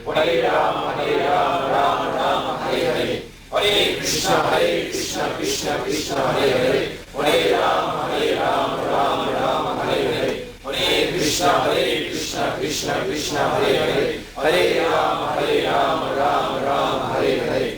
Hare Rama, Rama Rama, Hare Hare. Hare Krishna, Krishna Krishna, Hare Hare. Hare Rama, Rama Rama, Hare Hare. Hare Krishna, Krishna Krishna, Hare Hare. Hare Rama, Rama Rama, Hare Hare.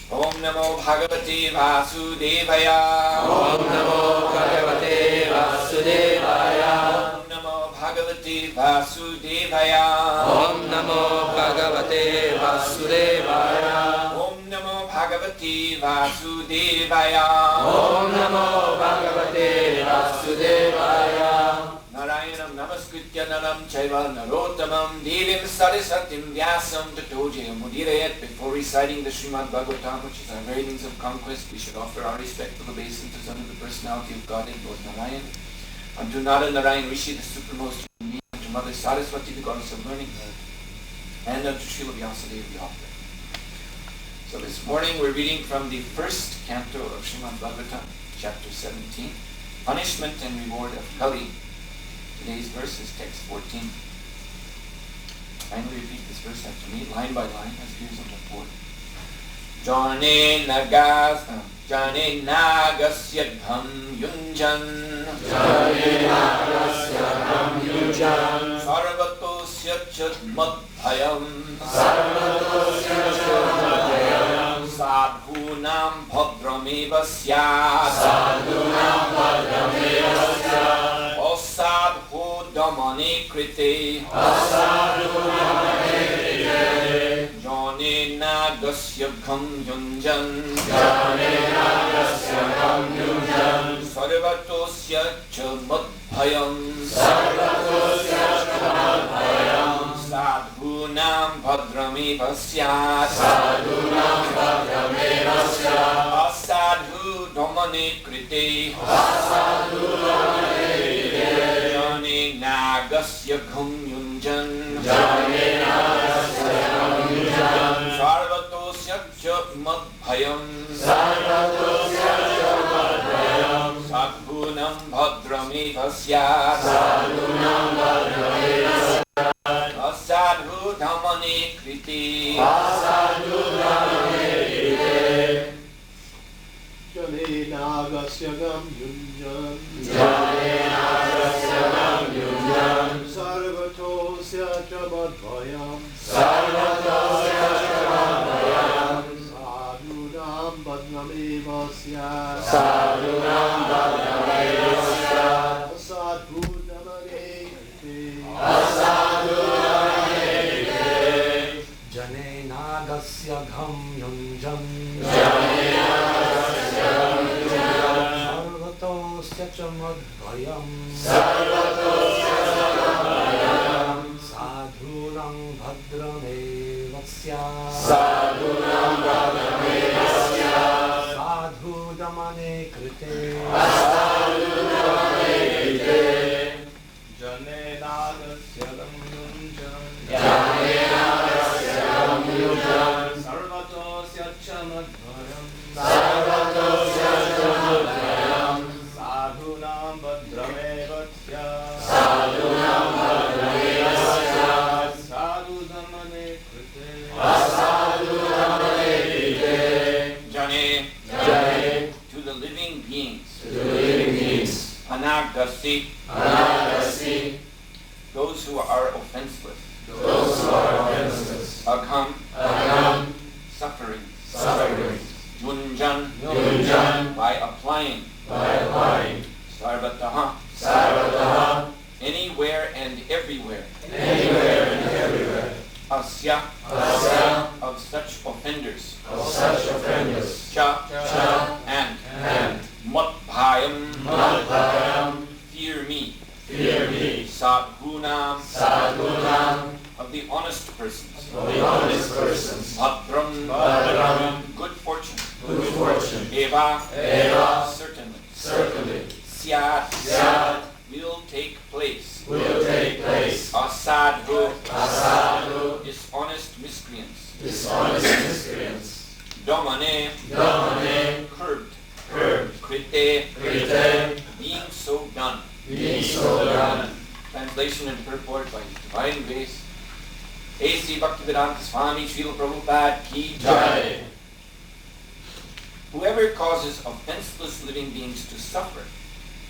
Om Namo Bhagavate Vasudevaya. Om Namo Bhagavate Vasudevaya. Om Namo Bhagavate Vasudevaya. Om Namo Bhagavate Vasudevaya. Om Namo Bhagavate Vasudevaya. Om Namo Bhagavate Vasudevaya. Narayanam namaskritya naram chaiva narottamam devim saraswatim vyasam tato jayamudhirayat. Before reciting the Srimad Bhagavatam, which is our writings of conquest, we should offer our respectful obeisance unto the personality of Godhead, Lord Narayan, unto Nara Narayan Rishi, the supremest being, unto Mother Saraswati, the goddess of learning, and unto Srila Vyasadeva, the author. So this morning we're reading from the first canto of Srimad Bhagavatam, chapter 17, Punishment and Reward of Kali. Today's verse is text 14. Kindly repeat this verse after me, line by line, as appears on the board. Jane nagasya dham yunjan. Jane nagasya dham yunjan. Sarvatosya chat madbhayam. Sarvatosya chat madbhayam. Sadhunam bhadrameva syat. Sadhunam bhadrameva syat. Asadhu damane krite. Asadhu damane krite. Jane nagasya dham yunjan. Jane nagasya dham yunjan. Sarvatosya cha madbhayam. Sarvatosya cha madbhayam. Sadhunam bhadrameva syat. Sadhunam bhadrameva syat. Asadhu damane krite. Asadhu damane krite. Jane nagasya dham yunjan. Jane nagasya dham yunjan. Sarvatosya cha madbhayam. Sarvatosya cha madbhayam. Sadhunam bhadrameva syat. Sadhunam bhadrameva syat. Asadhu damane krite. Asadhu damane krite. Jane nagasya dham yunjan. Jane nagasya dham yunjan. Sarvatosya cha madbhayam. Sarvatosya cha madbhayam. Sadhunam bhadrameva syat. Sadhunam bhadrameva syat. Asadhu damane krite. Asadhu damane krite. Jane nagasya dham yunjan. Jane nagasya dham yunjan. Sarvatosya cha madbhayam. Sarvatosya cha madbhayam. Sadhunam bhadrameva syat. Sadhunam bhadrameva syat. Sadhu damane krite. Asadhu damane krite. Jane nagasya dham yunjan. Jane nagasya dham yunjan. Sarvatosya cha madbhayam. Sarvatosya cha madbhayam. Sadhunam bhadrameva syat. Sadhunam bhadrameva syat. Sadhu damane krite. Asadhu damane krite. Jane, Jai, to the living beings, to the living beings, Anagasi, Anagasi, those who are offenseless, those who are offenseless, Agham, Agam, suffering, suffering, Yunjan, Yunjan, by applying, by applying, Sarvataha, Sarvataha, anywhere and everywhere, anywhere and everywhere, Asya, Asya, of such offenders, of such offenders, Cha, Cha, and Matbhayam, Madhvayam, fear me, fear me, Sadhunam, Sadhunam, of the honest persons, of the honest persons, Bhadram, Bhadram, good fortune, good fortune, Eva, Eva, certainly, certainly, Syat, Syat, will take place, will take place, Asadhu, Asadhu, dishonest miscreants, dishonest miscreants, Domane, Domane, curbed, curbed, Krite, Krite, being so done. being so done. Translation and purport by Divine Grace. A.C. Bhaktivedanta Swami Srila Prabhupada Ki Jai. Jai. Whoever causes offenseless living beings to suffer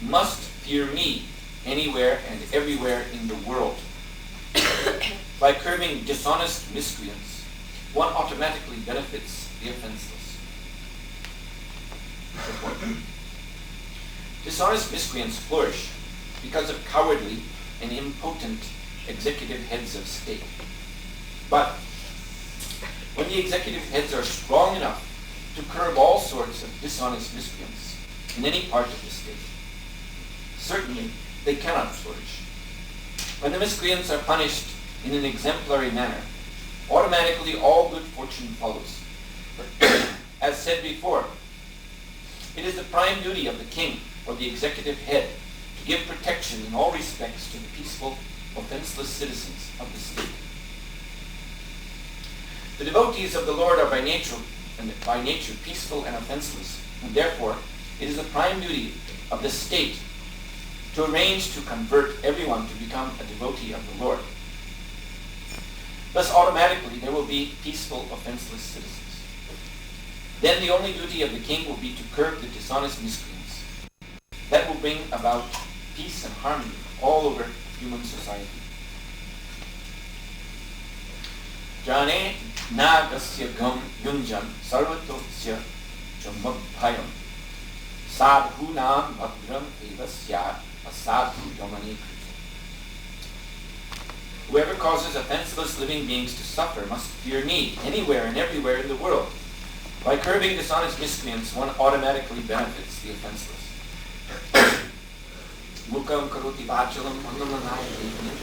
must fear me anywhere and everywhere in the world. By curbing dishonest miscreants, one automatically benefits the offenseless. Dishonest miscreants flourish because of cowardly and impotent executive heads of state. But when the executive heads are strong enough to curb all sorts of dishonest miscreants in any part of the state, certainly they cannot flourish. When the miscreants are punished in an exemplary manner, automatically all good fortune follows. As said before, it is the prime duty of the king or the executive head to give protection in all respects to the peaceful, offenseless citizens of the state. The devotees of the Lord are by nature peaceful and offenseless, and therefore it is the prime duty of the state to arrange to convert everyone to become a devotee of the Lord. Thus automatically there will be peaceful, offenseless citizens. Then the only duty of the king will be to curb the dishonest miscreants. That will bring about peace and harmony all over human society. Jane nagasya gam yunjan sarvatosya chamabhayam sadhunam bhadram evasya asadhu yamani. Whoever causes offenseless living beings to suffer must fear me anywhere and everywhere in the world. By curbing dishonest miscreants, one automatically benefits the offenseless. Mukam karoti vachalam mangamanayam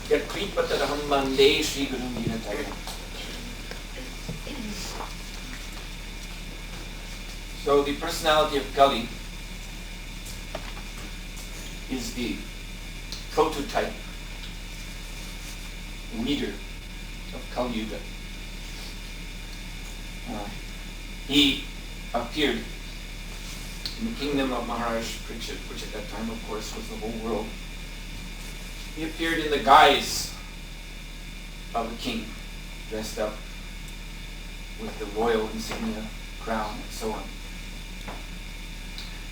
yat kripatadaham bande Sri Gurum Dinatayam. So the personality of Kali is the prototype leader of Kali Yuga. He appeared in the kingdom of Maharaja Pariksit, which at that time, of course, was the whole world. He appeared in the guise of a king, dressed up with the royal insignia, crown, and so on.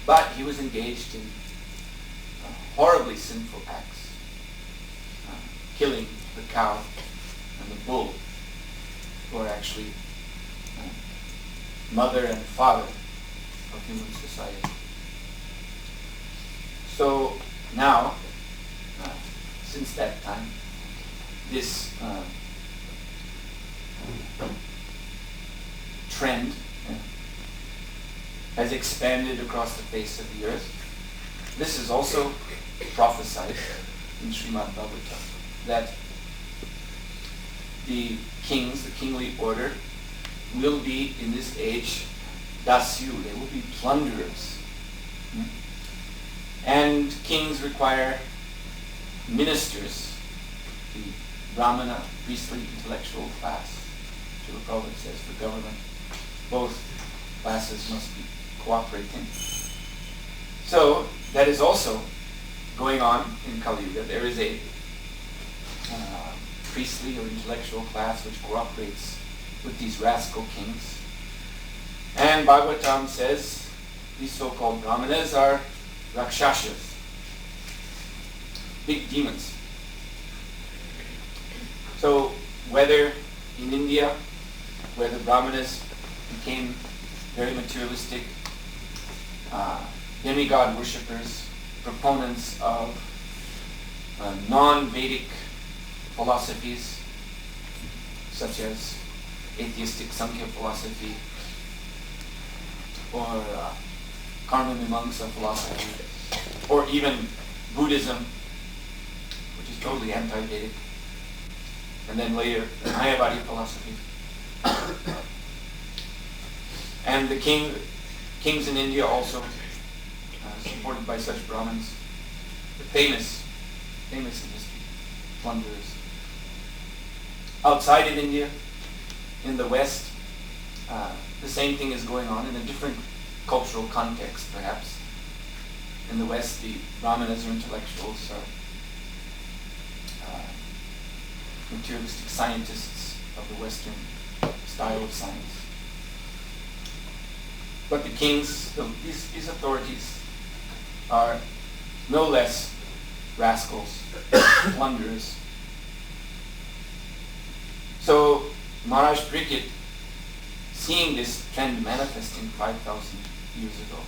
But he was engaged in horribly sinful acts, killing the cow and the bull, who are actually mother and father of human society. So now, since that time, this trend has expanded across the face of the earth. This is also prophesied in Srimad Bhagavatam, that the kings, the kingly order, will be in this age dasyu, they will be plunderers. And kings require ministers, the Brahmana, priestly, intellectual class. Srila Prabhupada says the government, both classes must be cooperating. So that is also going on in Kali Yuga. There is a priestly or intellectual class which cooperates with these rascal kings. And Bhagavatam says these so-called brahmanas are rakshasas, big demons. So whether in India, where the brahmanas became very materialistic, demigod worshippers, proponents of non-Vedic philosophies, such as atheistic Sankhya philosophy, or Karma Mimamsa philosophy, or even Buddhism, which is totally anti-Vedic, and then later Mayavadi philosophy. And the kings in India also, supported by such Brahmins, the famous in history, plunderers. Outside of India, in the West, the same thing is going on in a different cultural context, perhaps. In the West, the Brahmanas or intellectuals are materialistic scientists of the Western style of science. But the kings, these authorities, are no less rascals, plunderers. So Maharaja Pariksit, seeing this trend manifesting 5,000 years ago,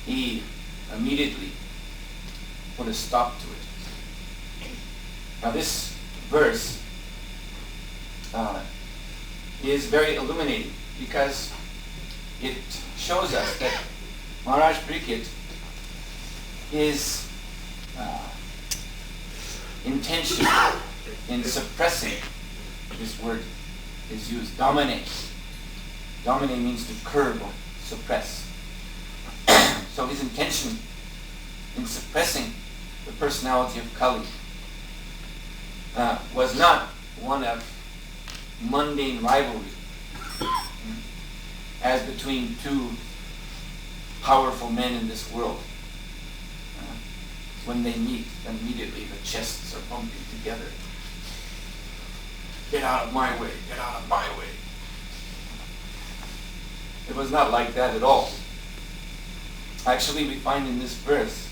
he immediately put a stop to it. Now this verse is very illuminating because it shows us that Maharaja Pariksit is intention in suppressing, this word is used, dominate. Dominate means to curb or suppress. So his intention in suppressing the personality of Kali was not one of mundane rivalry as between two powerful men in this world. When they meet, immediately the chests are bumping together. Get out of my way, get out of my way. It was not like that at all. Actually, we find in this verse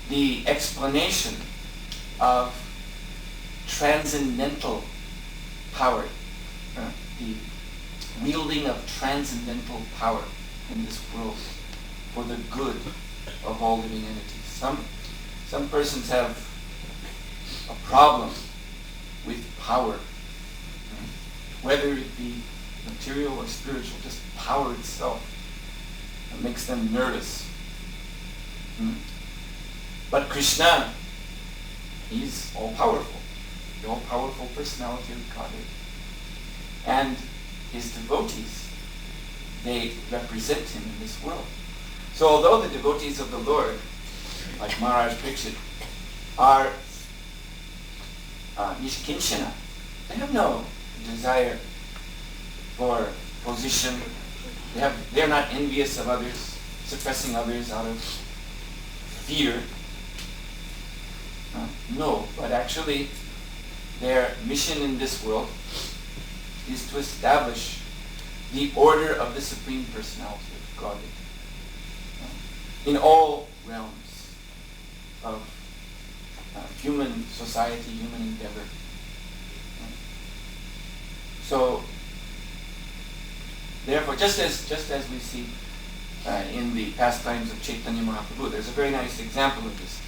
the explanation of transcendental power, the wielding of transcendental power in this world for the good of all living entities. Some persons have a problem with power, whether it be material or spiritual, just power itself. It makes them nervous. But Krishna, he's all-powerful, the all-powerful personality of Godhead. And his devotees, they represent him in this world. So although the devotees of the Lord, like Maharaja Pariksit, are nishkinchana, they have no desire for position. They're not envious of others, suppressing others out of fear. No, but actually their mission in this world is to establish the order of the Supreme Personality of Godhead in all realms of human society, human endeavor. So, therefore, just as we see in the pastimes of Chaitanya Mahaprabhu, there's a very nice example of this.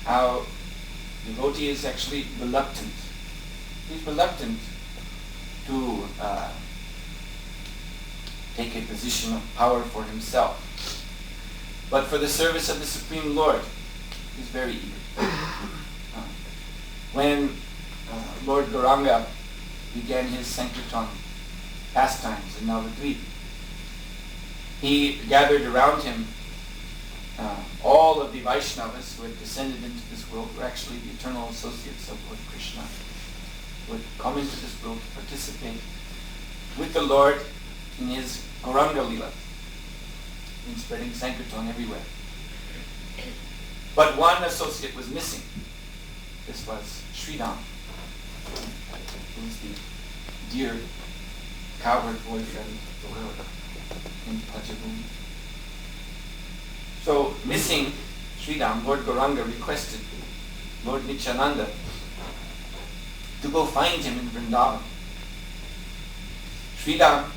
How devotee is actually reluctant. He's reluctant to take a position of power for himself. But for the service of the Supreme Lord, he's very eager. When Lord Gauranga began his Sankirtan pastimes in Navadvip, he gathered around him all of the Vaishnavas who had descended into this world, were actually the eternal associates of Lord Krishna, who had come into this world to participate with the Lord in his Gauranga Lila, in spreading Sankirtan everywhere. But one associate was missing. This was Sridham, who was the dear cowherd boyfriend of the Lord in Pajabhumi. So, missing Sridham, Lord Gauranga requested Lord Nityananda to go find him in Vrindavan. Sridham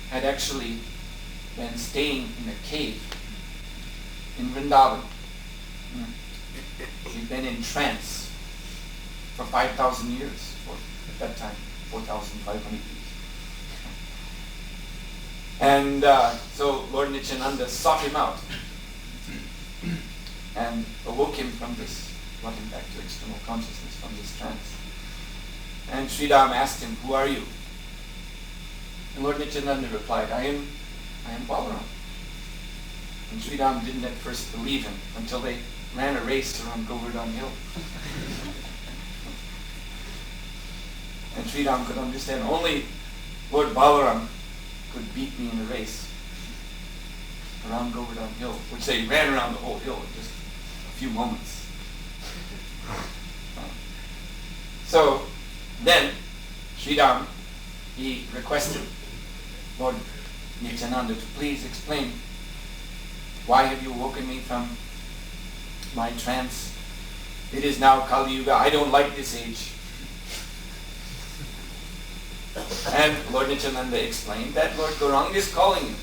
had actually been staying in a cave in Vrindavan. He'd been in trance for 5,000 years, or at that time, 4,500 years. And so Lord Nityananda sought him out and awoke him from this, brought him back to external consciousness from this trance. And Sridham asked him, "Who are you?" And Lord Nityananda replied, I am Balaram. And Sridham didn't at first believe him until they ran a race around Govardhan Hill. And Sridham could understand only Lord Balaram could beat me in a race around Govardhan Hill, which they ran around the whole hill in just a few moments. So then Sridham, he requested Lord Nityananda to please explain, why have you woken me from my trance? It is now Kali Yuga. I don't like this age. And Lord Nityananda explained that Lord Gauranga is calling you.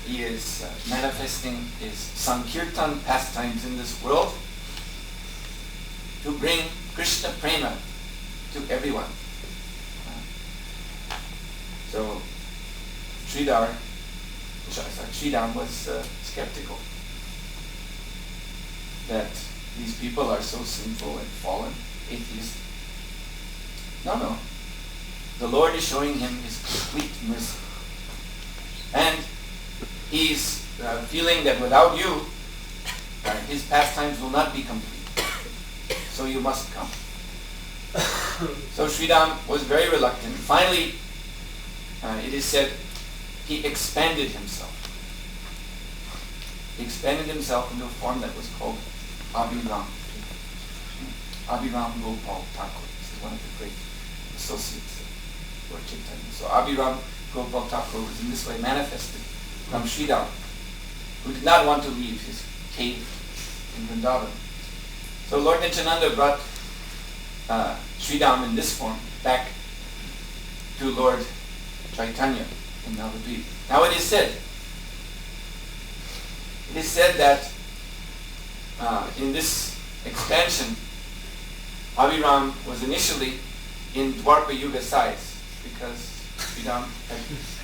He is manifesting his Sankirtan pastimes in this world to bring Krishna prema to everyone. So Sridham was skeptical that these people are so sinful and fallen, atheist. No. The Lord is showing him his complete mercy. And he's feeling that without you, his pastimes will not be complete. So you must come. So Sridham was very reluctant. Finally, it is said, he expanded himself. He expanded himself into a form that was called Abhiram. Abhiram Gopal Thakur. This is one of the great associates of Lord Chaitanya. So Abhiram Gopal Thakur was in this way manifested from Sridham, who did not want to leave his cave in Vrindavan. So Lord Nityananda brought Sridham in this form back to Lord Chaitanya in Navadvip. Now it is said that in this expansion, Abhiram was initially in Dwarpa Yuga size, because Sridham had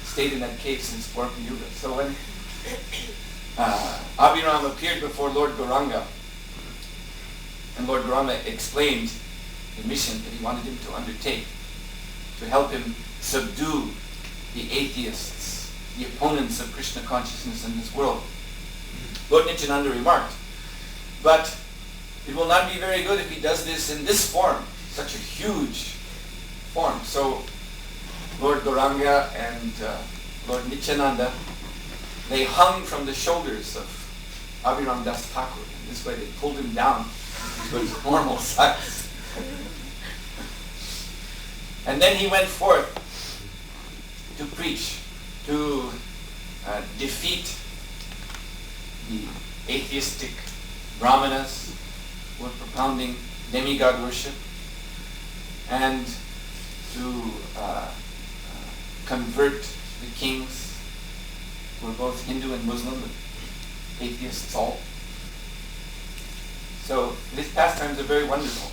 stayed in that cave since Dwarpa Yuga. So when Abhiram appeared before Lord Gauranga, and Lord Gauranga explained the mission that he wanted him to undertake to help him subdue the atheists, the opponents of Krishna consciousness in this world, Lord Nityananda remarked, but it will not be very good if he does this in this form, such a huge form. So Lord Gauranga and Lord Nityananda, they hung from the shoulders of Abhiram Das Thakur. In this way they pulled him down to his normal size. And then he went forth to preach, to defeat the atheistic brahmanas who were propounding demigod worship, and to convert the kings who were both Hindu and Muslim, atheists all. So his pastimes are very wonderful.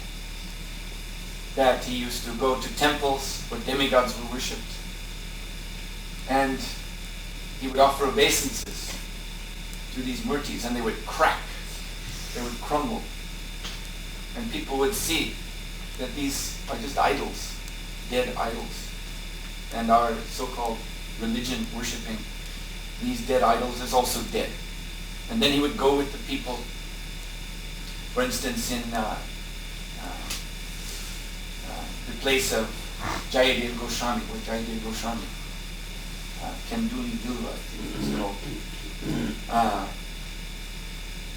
That he used to go to temples where demigods were worshipped, and he would offer obeisances to these murtis, and they would crack, they would crumble, and people would see that these are just idols, dead idols, and our so-called religion worshipping these dead idols is also dead. And then he would go with the people, for instance, in the place of Jayadev Goswami, where Jayadev Goswami, Kenduli Dilva,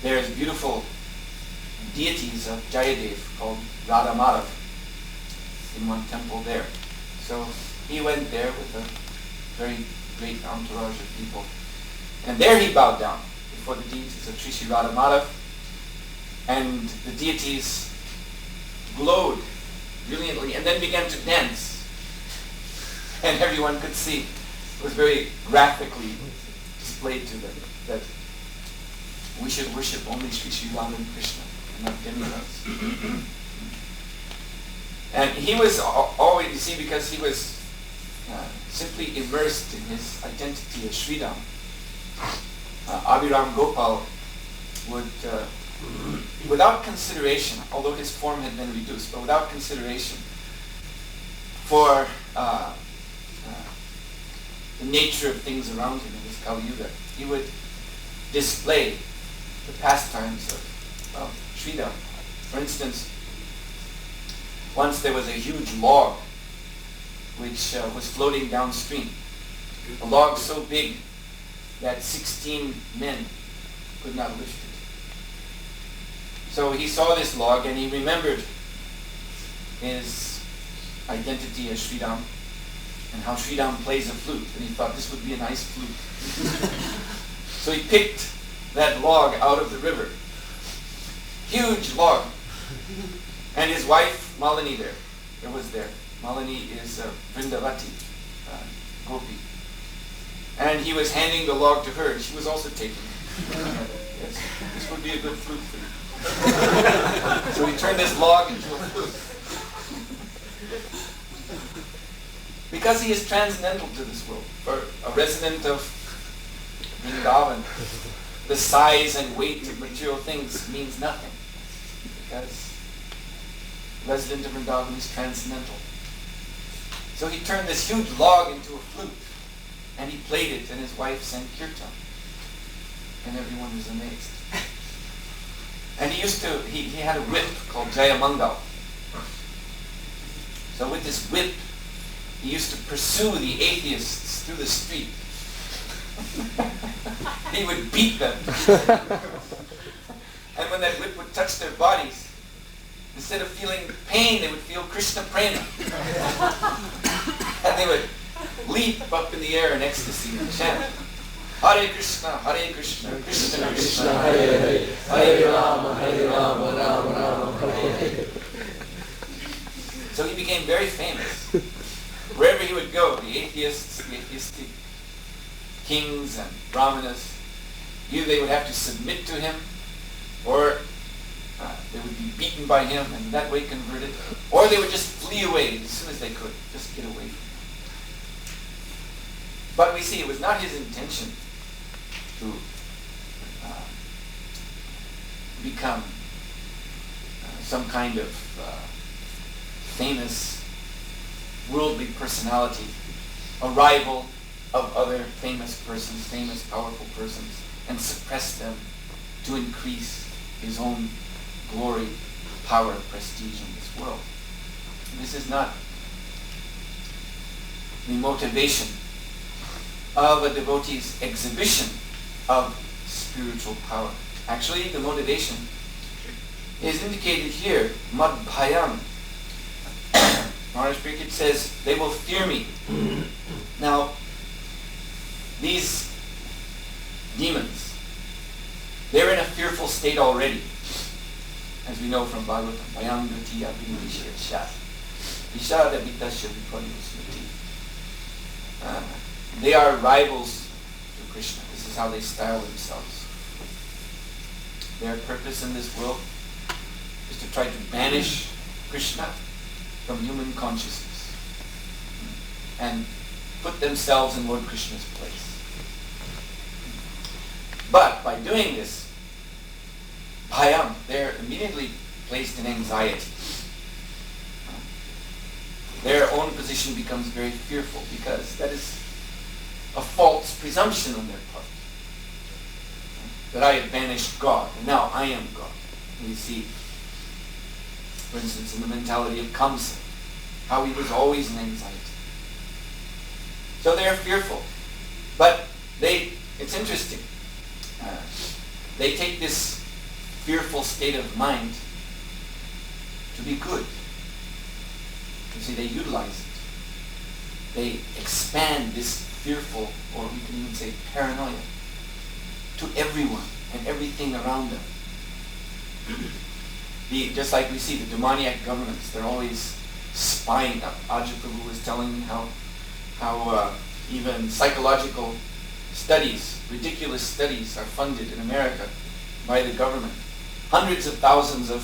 there's beautiful deities of Jayadev called Radha Madhav in one temple there. So he went there with a very great entourage of people. And there he bowed down before the deities of Sri Sri Radha Madhav, and the deities glowed brilliantly and then began to dance. And everyone could see. It was very graphically displayed to them that we should worship only Sri Sri Radha and Krishna, and not demigods. And he was always, you see, because he was simply immersed in his identity as Sridham, Abhiram Gopal would, without consideration, although his form had been reduced, but without consideration for the nature of things around him in this Kali Yuga, he would display the pastimes of Sridham. For instance, once there was a huge log which was floating downstream, a log so big that 16 men could not lift it. So he saw this log and he remembered his identity as Sri Ram and how Sri Ram plays a flute, and he thought this would be a nice flute. So he picked that log out of the river. Huge log. And his wife, Malini, was there. Malini is Vrindavati, Gopi. And he was handing the log to her. She was also taking it. Yes, this would be a good flute for you. So he turned this log into a flute. Because he is transcendental to this world. For a resident of Vrindavan, the size and weight of material things means nothing. Because resident of Vrindavan is transcendental. So he turned this huge log into a flute, and he played it, and his wife sang kirtan. And everyone was amazed. And he had a whip called Jayamangal. So with this whip, he used to pursue the atheists through the street. He would beat them. And when that whip would touch their bodies, instead of feeling pain, they would feel Krishna prema. And they would leap up in the air in ecstasy and chant, Hare Krishna, Krishna Krishna, Hare Hare, Hare Rama, Rama Rama, Hare Hare. So he became very famous. Wherever he would go, the atheists, the atheistic kings and brahmanas, either they would have to submit to him, or they would be beaten by him and that way converted, or they would just flee away as soon as they could, just get away from him. But we see it was not his intention to become some kind of famous worldly personality, a rival of other famous persons, famous powerful persons, and suppress them to increase his own glory, power, prestige in this world. This is not the motivation of a devotee's exhibition of spiritual power. Actually, the motivation is indicated here, madbhayam. Maharaja Pariksit says, they will fear me. Now, these demons, they're in a fearful state already. As we know from Bhagavatam, Bhayam Gati Abhinishya Shat. Vishada Vitasya Viparyusmati. They are rivals to Krishna. This is how they style themselves. Their purpose in this world is to try to banish Krishna from human consciousness and put themselves in Lord Krishna's place. But by doing this, bhayam, they're immediately placed in anxiety. Their own position becomes very fearful because that is a false presumption on their part. That I have banished God, and now I am God. We see, for instance, in the mentality of Kamsa, how he was always in anxiety. So they are fearful. But it's interesting. They take this fearful state of mind to be good. You see, they utilize it. They expand this fearful, or we can even say paranoia, to everyone and everything around them. Just like we see the demoniac governments, they're always spying. Ajay Prabhu was telling me how even psychological studies, ridiculous studies, are funded in America by the government. Hundreds of thousands of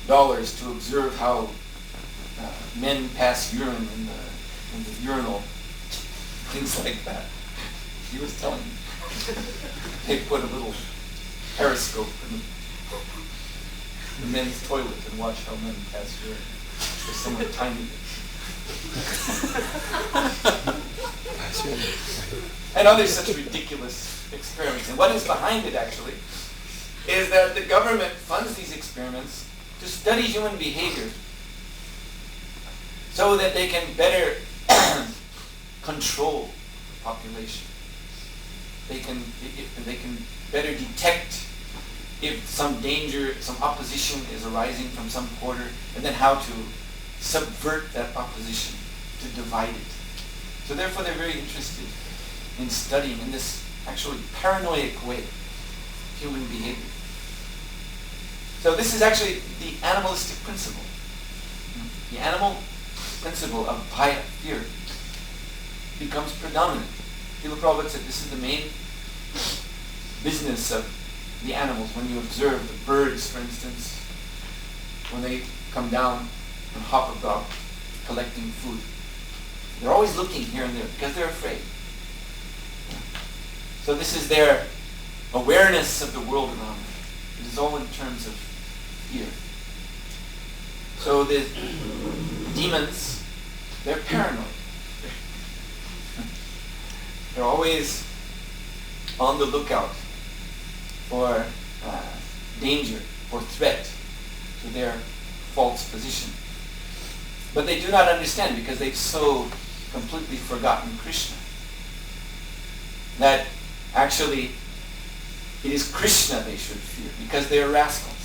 dollars to observe how men pass urine in the urinal, things like that. He was telling me. They put a little periscope in the men's toilet and watch how men pass urine. There's someone timing it. And other such ridiculous experiments. And what is behind it, actually, is that the government funds these experiments to study human behavior so that they can better control the population. They can better detect if some danger, some opposition is arising from some quarter, and then how to subvert that opposition, to divide it. So therefore they're very interested in studying in this actually paranoid way human behavior. So this is actually the animalistic principle. The animal principle of bhaya, fear, becomes predominant. Srila Prabhupada said this is the main business of the animals. When you observe the birds, for instance, when they come down and hop about collecting food, they're always looking here and there because they're afraid. So this is their awareness of the world around them. It is all in terms of fear. So the demons, they're paranoid. They're always on the lookout for danger, for threat to their false position. But they do not understand because they've so completely forgotten Krishna that actually it is Krishna they should fear because they are rascals.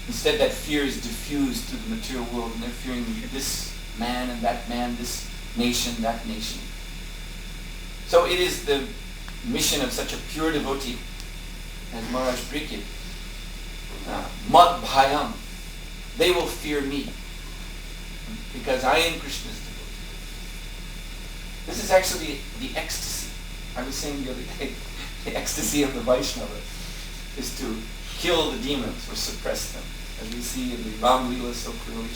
Instead, that fear is diffused through the material world and they're fearing this man, this nation, that nation. So it is the mission of such a pure devotee as Maharaja Pariksit, Mad Bhayam, they will fear me because I am Krishna's devotee. This is actually the ecstasy. I was saying the other day, the ecstasy of the Vaishnava is to kill the demons or suppress them, as we see in the Ram Leela so clearly.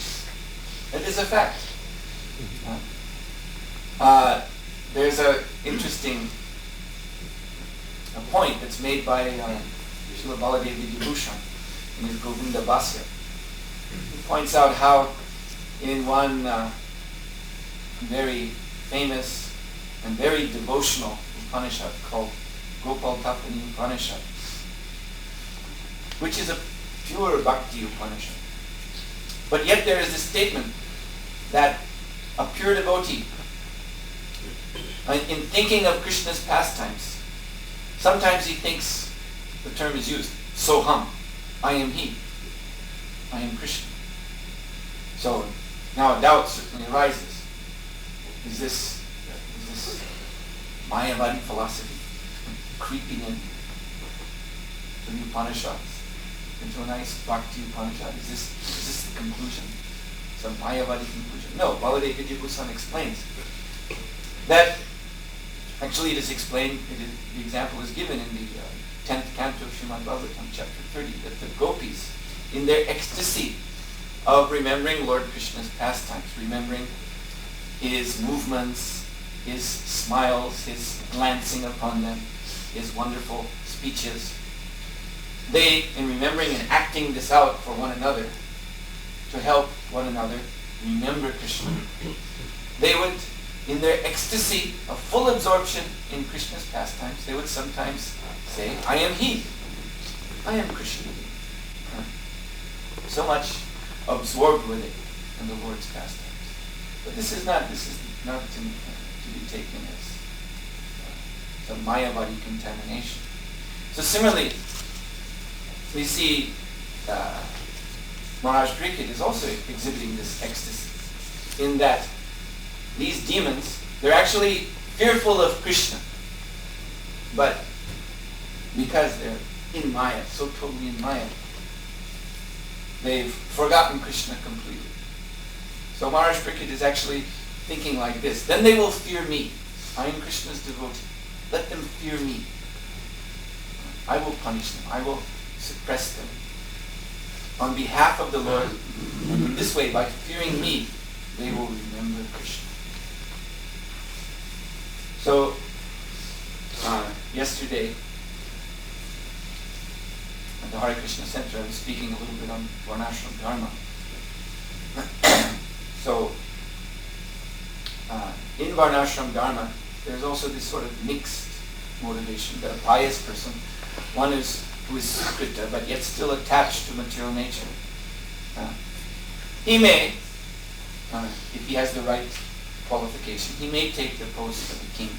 It is a fact. There's an interesting point that's made by Srila Baladev Vidyabhushan in his Govinda Bhasya. He points out how in one very famous and very devotional Upanishad called Gopal Tapani Upanishad, which is a pure bhakti Upanishad. But yet there is this statement that a pure devotee, in thinking of Krishna's pastimes, sometimes he thinks, the term is used, Soham, I am he, I am Krishna. So now a doubt certainly arises. Is this Mayavadi philosophy creeping in to the Upanishads, into a nice bhakti Upanishad? Is this the conclusion? Some Mayavadi conclusion? No, Baladev Vidyabhushan explains that actually it is explained, the example is given in the 10th canto of Srimad Bhagavatam, chapter 30, that the gopis, in their ecstasy of remembering Lord Krishna's pastimes, remembering his movements, his smiles, his glancing upon them, his wonderful speeches, they, in remembering and acting this out for one another, to help one another remember Krishna, they would, in their ecstasy of full absorption in Krishna's pastimes, they would sometimes say, I am he, I am Krishna. So much absorbed with it in the Lord's pastimes. But this is not to be taken as some Mayavadi contamination. So similarly, we see Maharaja Pariksit is also exhibiting this ecstasy in that these demons, they're actually fearful of Krishna, but because they're in Maya, so totally in Maya, they've forgotten Krishna completely. So Maharaja Pariksit is actually thinking like this: then they will fear me. I am Krishna's devotee. Let them fear me. I will punish them. I will suppress them on behalf of the Lord. And in this way, by fearing me, they will remember Krishna. So, yesterday at the Hare Krishna Center, I was speaking a little bit on Varnashram Dharma. So, in Varnashram Dharma, there's also this sort of mixed motivation that a pious person, one who is Sukrita, but yet still attached to material nature, he may, if he has the right qualification, he may take the post of a king,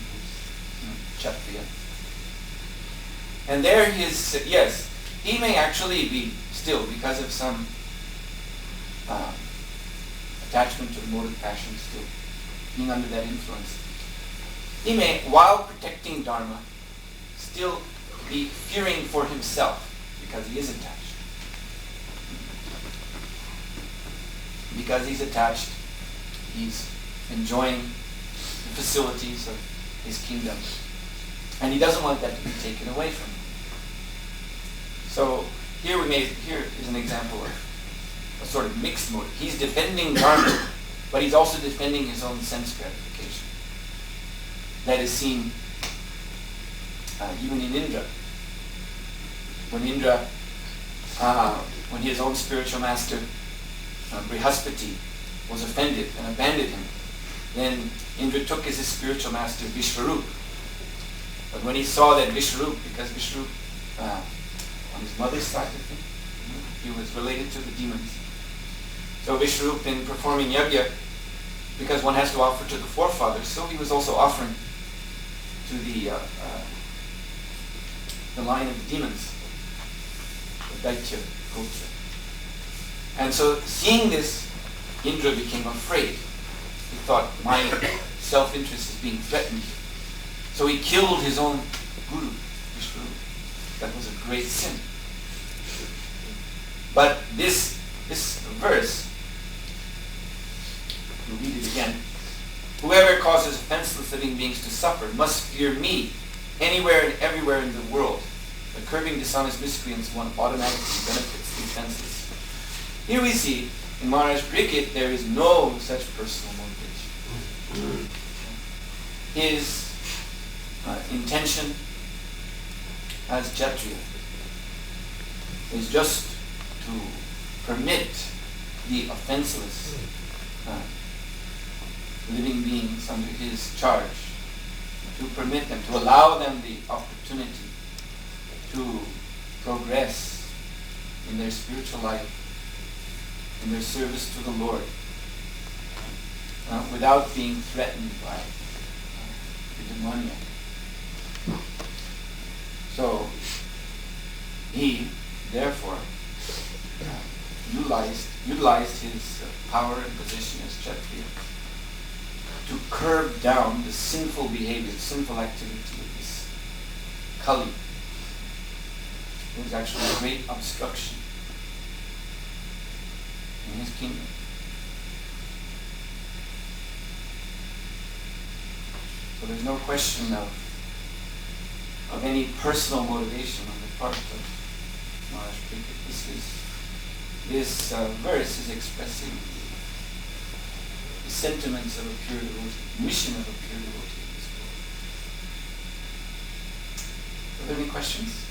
Kshatriya. And there yes, he may actually be still, because of some attachment to the mode of passion, still being under that influence. He may, while protecting Dharma, still be fearing for himself, because he is attached. Because he's attached, he's enjoying the facilities of his kingdom. And he doesn't want that to be taken away from him. So here is an example of a sort of mixed motive. He's defending Dharma, but he's also defending his own sense gratification. That is seen even in Indra. When Indra, when his own spiritual master, Brihaspati, was offended and abandoned him, then Indra took as his spiritual master Vishvarup. But when he saw that Vishvarup, because Vishvarup, on his mother's side, I think, he was related to the demons. So Vishvarup, in performing yajna, because one has to offer to the forefathers, so he was also offering to the line of the demons, the Daitya Gotra. And so, seeing this, Indra became afraid. He thought, my self-interest is being threatened. So he killed his own guru, Vishvarupa. That was a great sin. But this verse, we'll read it again. Whoever causes offenseless living beings to suffer must fear me anywhere and everywhere in the world. The curbing dishonest miscreants, one automatically benefits the defenseless. Here we see, in Maharaja Pariksit, there is no such personal motivation. His intention as Kshatriya is just to permit the offenseless living beings under his charge, to permit them, to allow them the opportunity to progress in their spiritual life, in their service to the Lord, without being threatened by the demoniac. So he, therefore, utilized his power and position as Kshatriya to curb down the sinful behavior, the sinful activity of this Kali. It was actually a great obstruction in his kingdom. So there's no question of any personal motivation on the part of Maharaja Pariksit. This verse is expressing the sentiments of a pure devotee, mission of a pure devotee in this world. Are there any questions?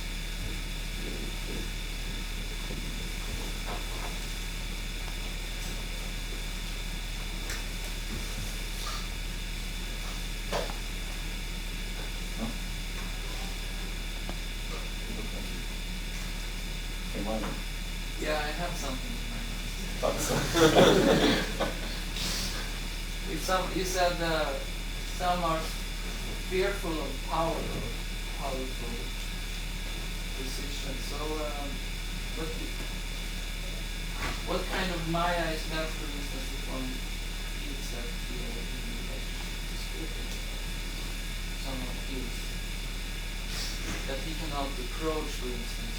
Yeah, I have something in mind. Thought so. You said some are fearful of power, powerful position. So, what kind of Maya is that, for instance, if one feels that in relationship to spirit, someone feels that he cannot approach, for instance,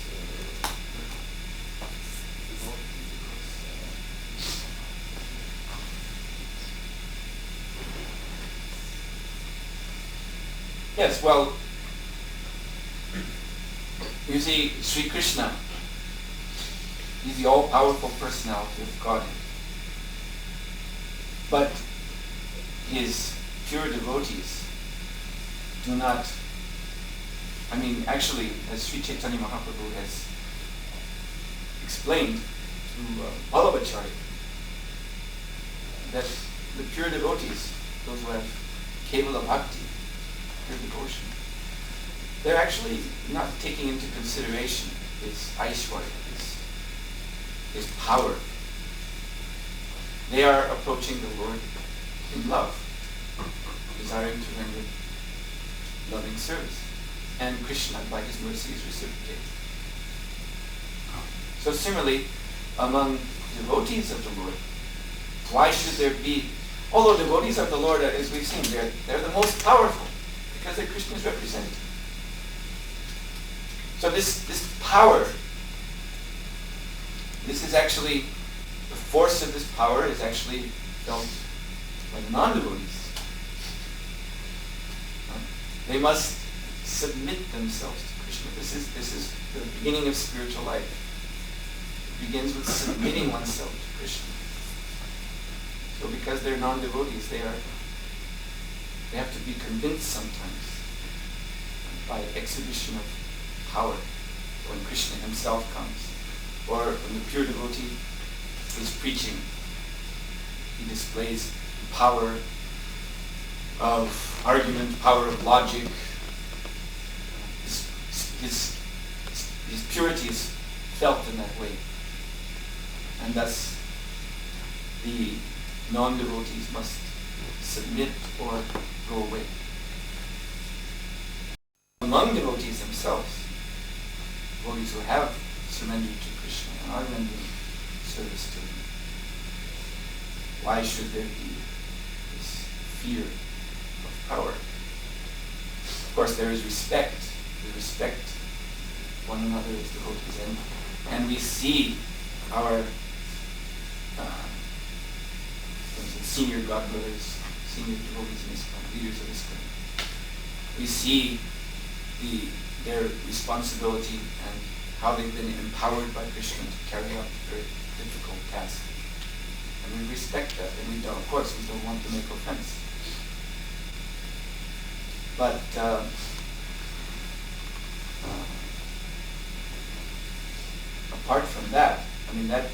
Yes, well, you see, Sri Krishna, he's the all-powerful personality of Godhead. But his pure devotees do not, actually, as Sri Chaitanya Mahaprabhu has explained to Vallabhacharya, that the pure devotees, those who have Kevala Bhakti, pure devotion, they're actually not taking into consideration his Aishwarya, his power. They are approaching the Lord in love, desiring to render loving service. and Krishna, by his mercy, is reciprocated. So similarly, among devotees of the Lord, why should there be, although devotees of the Lord, as we've seen, they're the most powerful, because they're Krishna's representative. So this power, this is actually, the force of this power is actually felt by the non-devotees. They must submit themselves to Krishna. This is the beginning of spiritual life. It begins with submitting oneself to Krishna. So because they're non-devotees, they have to be convinced sometimes by exhibition of power. When Krishna himself comes, or when the pure devotee is preaching, he displays the power of argument, power of logic. His purity is felt in that way. And thus the non-devotees must submit or go away. Among devotees themselves, devotees who have surrendered to Krishna and are rendering service to him, why should there be this fear of power? Of course, there is respect. We respect one another as devotees, and we see our senior godbrothers, senior devotees in ISKCON, leaders of ISKCON. We see their responsibility and how they've been empowered by Krishna to carry out a very difficult task. And we respect that, and we don't, of course, we don't want to make offense. But apart from that, I mean, that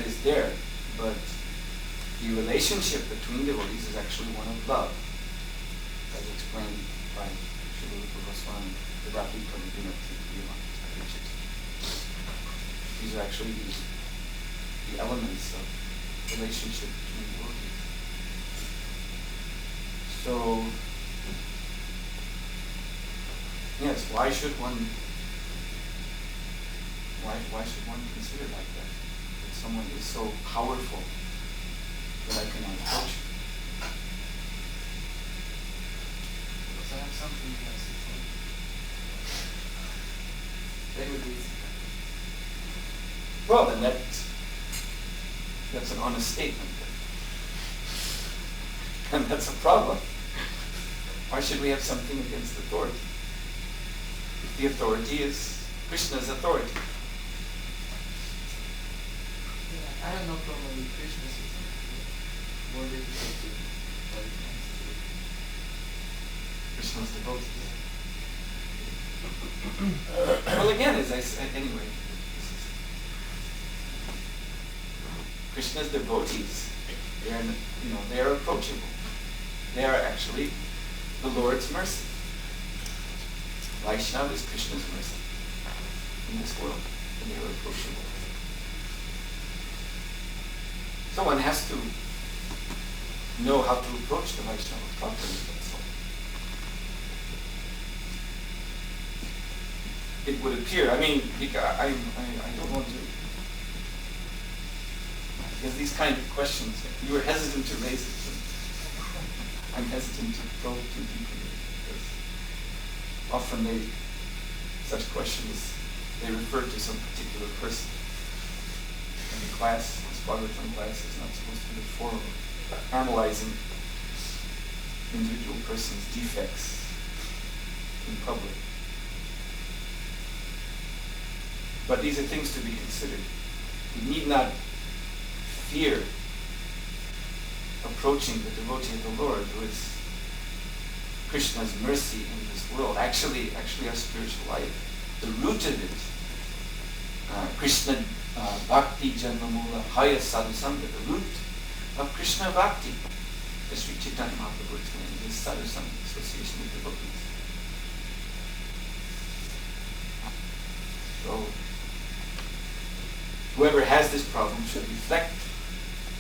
is there, but the relationship between devotees is actually one of love, as explained by Suhotra Swami, the Bhakti Pramudina. These are actually the elements of relationship between devotees. So, yes, why should one consider like that? That someone is so powerful that I cannot approach him. Because I have something else to say. They would be. Well, then that's an honest statement. And that's a problem. Why should we have something against authority? If the authority is Krishna's authority. Yeah, I have no problem with Krishna's authority. More difficult to what it comes to Krishna's devotees. Well, again, as I said, anyway, Krishna's devotees, they are approachable. They are actually the Lord's mercy. Vaishnava is Krishna's mercy in this world, and they are approachable. So one has to know how to approach the Vaishnava properly. That's all. It would appear. I mean, I don't want to. Because these kind of questions, you were hesitant to raise it. I'm hesitant to probe too deeply because often such questions, they refer to some particular person. And the class, this Bhagavatam class, is not supposed to be the forum of analyzing individual person's defects in public. But these are things to be considered. We need not fear approaching the devotee of the Lord, who is Krishna's mercy in this world. Actually our spiritual life, the root of it, Krishna Bhakti Janmamula Haya Sadhusanga, the root of Krishna Bhakti, as Sri Chaitanya Mahaprabhu explained, is Sadhusanga, association with devotees. So, whoever has this problem should reflect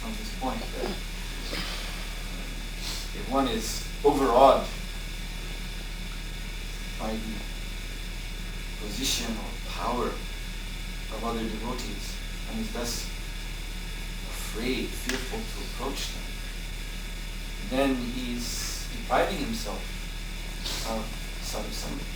on this point that if one is overawed by the position or power of other devotees, and is thus afraid, fearful to approach them, then he's depriving himself of sadhusanga.